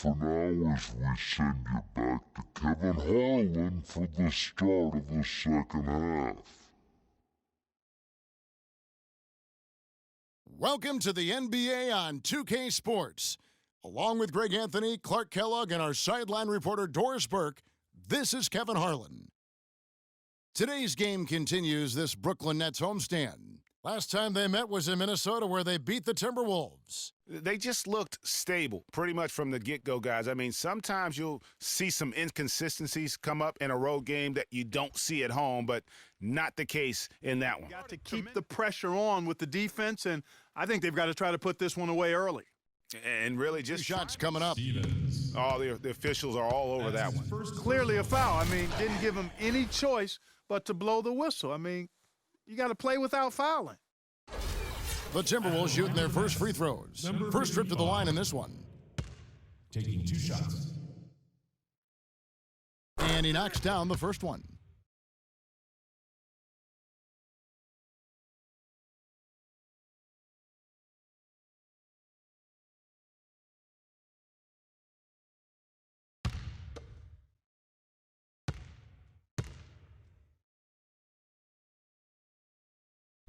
for now as we send you back to Kevin Harlan for the start of the second half. Welcome to the NBA on 2K Sports. Along with Greg Anthony, Clark Kellogg, and our sideline reporter Doris Burke, this is Kevin Harlan. Today's game continues this Brooklyn Nets homestand. Last time they met was in Minnesota, where they beat the Timberwolves. They just looked stable pretty much from the get-go, guys. I mean, sometimes you'll see some inconsistencies come up in a road game that you don't see at home, but not the case in that one. Got to keep the pressure on with the defense, and I think they've got to try to put this one away early. And really just shots coming up. Oh, the officials are all over that one. Clearly a foul. I mean, didn't give him any choice but to blow the whistle. I mean, you got to play without fouling. The Timberwolves shooting their first free throws. First trip to the line in this one. Taking 2 shots. And he knocks down the first one.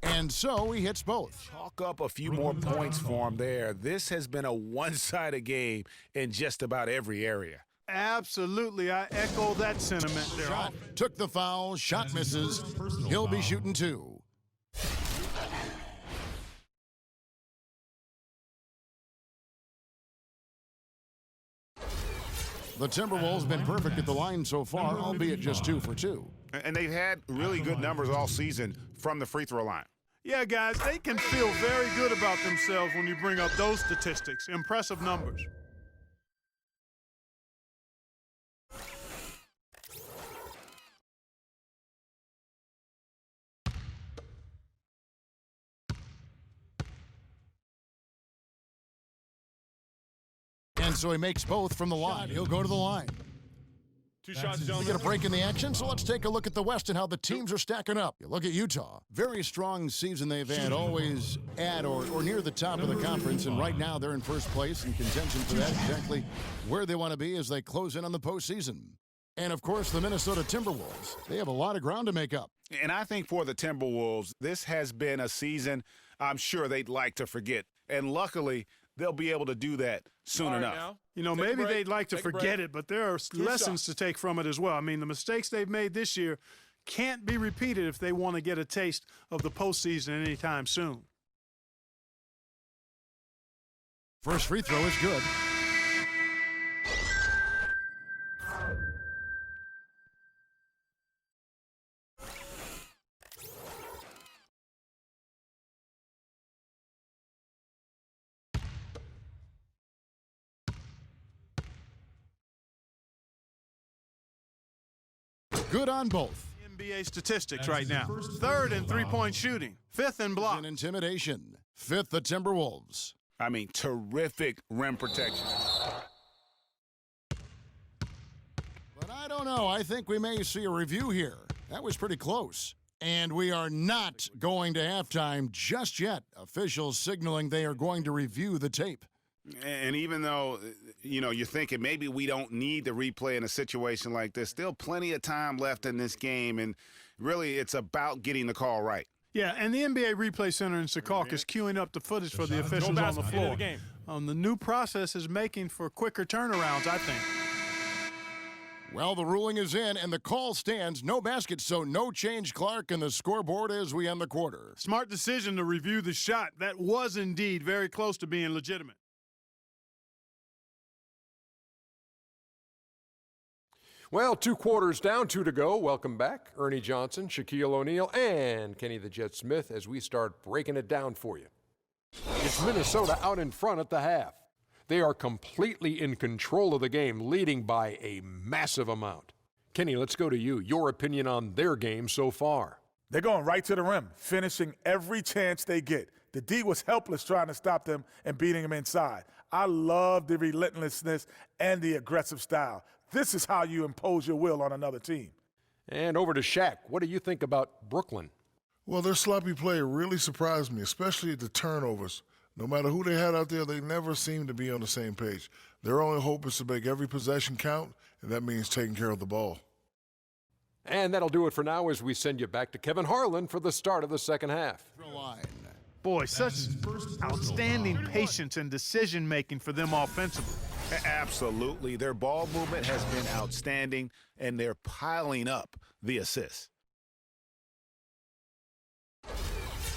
And so he hits both. Chalk up a few more points for him there. This has been a one-sided game in just about every area. Absolutely. I echo that sentiment there. Shot took the foul. Shot misses. He'll be shooting 2. The Timberwolves have been perfect at the line so far, albeit just 2 for 2. And they've had really good numbers all season from the free throw line. Yeah, guys, they can feel very good about themselves when you bring up those statistics. Impressive numbers. And so he makes both from the line. He'll go to the line. 2 shots, We gentlemen. get a break in the action, so let's take a look at the West and how the teams are stacking up. You look at Utah. Very strong season they've had, always at or near the top of the conference, and right now they're in first place in contention for that, exactly where they want to be as they close in on the postseason. And, of course, the Minnesota Timberwolves. They have a lot of ground to make up. And I think for the Timberwolves, this has been a season I'm sure they'd like to forget. And luckily, they'll be able to do that soon enough. Now, you know, maybe they'd like to forget it, but there are lessons to take from it as well. I mean, the mistakes they've made this year can't be repeated if they want to get a taste of the postseason anytime soon. First free throw is good. Good on both. NBA statistics right now. 3rd in three-point shooting. 5th in block. And intimidation. 5th, the Timberwolves. I mean, terrific rim protection. But I don't know. I think we may see a review here. That was pretty close. And we are not going to halftime just yet. Officials signaling they are going to review the tape. And even though, you know, you're thinking maybe we don't need the replay in a situation like this, still plenty of time left in this game, and really it's about getting the call right. Yeah, and the NBA Replay Center in Secaucus is queuing up the footage for the officials on the floor. The new process is making for quicker turnarounds, I think. Well, the ruling is in, and the call stands. No basket, so no change, Clark, and the scoreboard as we end the quarter. Smart decision to review the shot. That was indeed very close to being legitimate. Well, 2 quarters down, 2 to go. Welcome back, Ernie Johnson, Shaquille O'Neal, and Kenny the Jet Smith as we start breaking it down for you. It's Minnesota out in front at the half. They are completely in control of the game, leading by a massive amount. Kenny, let's go to you. Your opinion on their game so far. They're going right to the rim, finishing every chance they get. The D was helpless trying to stop them and beating them inside. I love the relentlessness and the aggressive style. This is how you impose your will on another team. And over to Shaq. What do you think about Brooklyn? Well, their sloppy play really surprised me, especially the turnovers. No matter who they had out there, they never seemed to be on the same page. Their only hope is to make every possession count, and that means taking care of the ball. And that'll do it for now as we send you back to Kevin Harlan for the start of the second half. Boy, such outstanding patience and decision-making for them offensively. Absolutely. Their ball movement has been outstanding, and they're piling up the assists.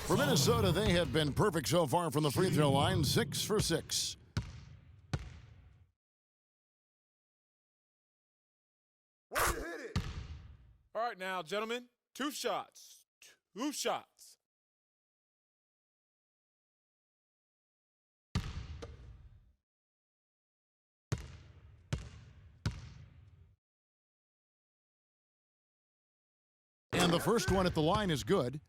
For Minnesota, they have been perfect so far from the free throw line, 6 for 6. Way to hit it. All right now, gentlemen, 2 shots. 2 shots. And the first one at the line is good.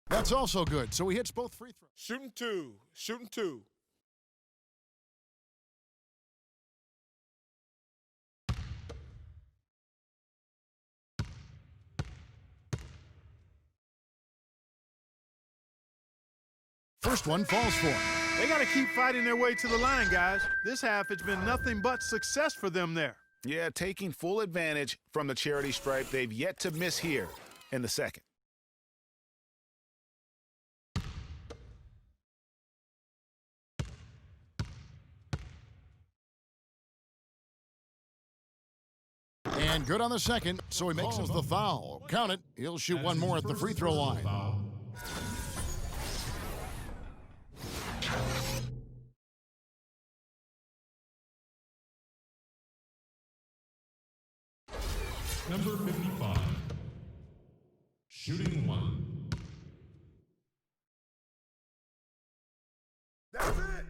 That's also good. So he hits both free throws. Shooting 2. Shooting 2. First one falls for him. They got to keep fighting their way to the line, guys. This half, it's been nothing but success for them there. Yeah, taking full advantage from the charity stripe. They've yet to miss here in the second. And good on the second, so he makes the foul. Count it. He'll shoot one more at the free throw line. Number 55. Shooting 1. That's it.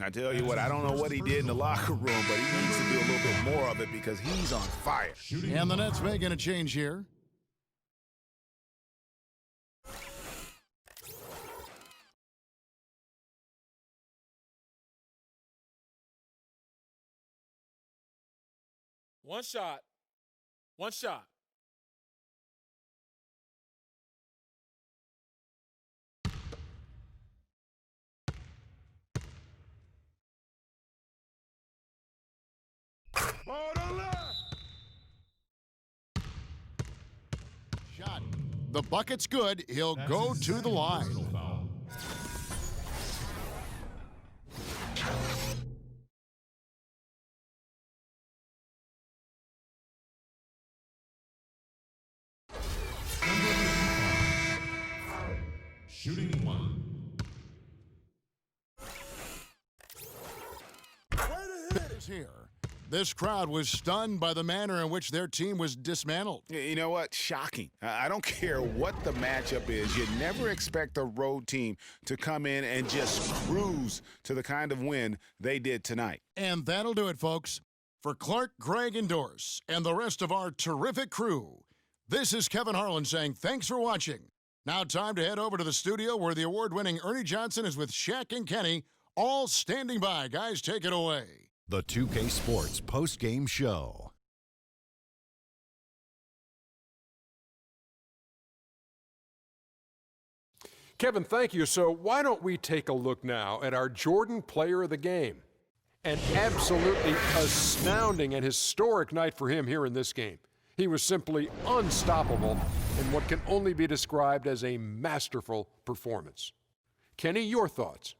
I tell you what, I don't know what he did in the locker room, but he needs to do a little bit more of it because he's on fire. And the Nets making a change here. One shot. One shot. Ball to left. Shot. The bucket's good. He'll go to the line. Foul. Number 55. Shooting 1. Here. This crowd was stunned by the manner in which their team was dismantled. You know what? Shocking. I don't care what the matchup is. You never expect a road team to come in and just cruise to the kind of win they did tonight. And that'll do it, folks. For Clark, Greg, and Doris, and the rest of our terrific crew, this is Kevin Harlan saying thanks for watching. Now time to head over to the studio where the award-winning Ernie Johnson is with Shaq and Kenny, all standing by. Guys, take it away. The 2K Sports post-game show. Kevin, thank you. So why don't we take a look now at our Jordan Player of the Game? An absolutely astounding and historic night for him here in this game. He was simply unstoppable in what can only be described as a masterful performance. Kenny, your thoughts?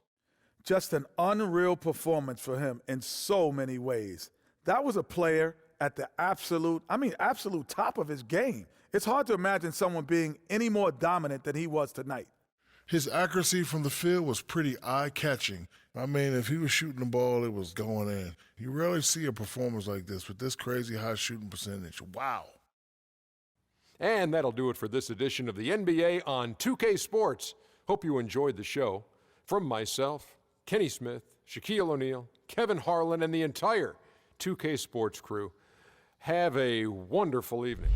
Just an unreal performance for him in so many ways. That was a player at the absolute top of his game. It's hard to imagine someone being any more dominant than he was tonight. His accuracy from the field was pretty eye-catching. I mean, if he was shooting the ball, it was going in. You rarely see a performance like this with this crazy high shooting percentage. Wow. And that'll do it for this edition of the NBA on 2K Sports. Hope you enjoyed the show. From myself, Kenny Smith, Shaquille O'Neal, Kevin Harlan, and the entire 2K Sports crew, Have a wonderful evening.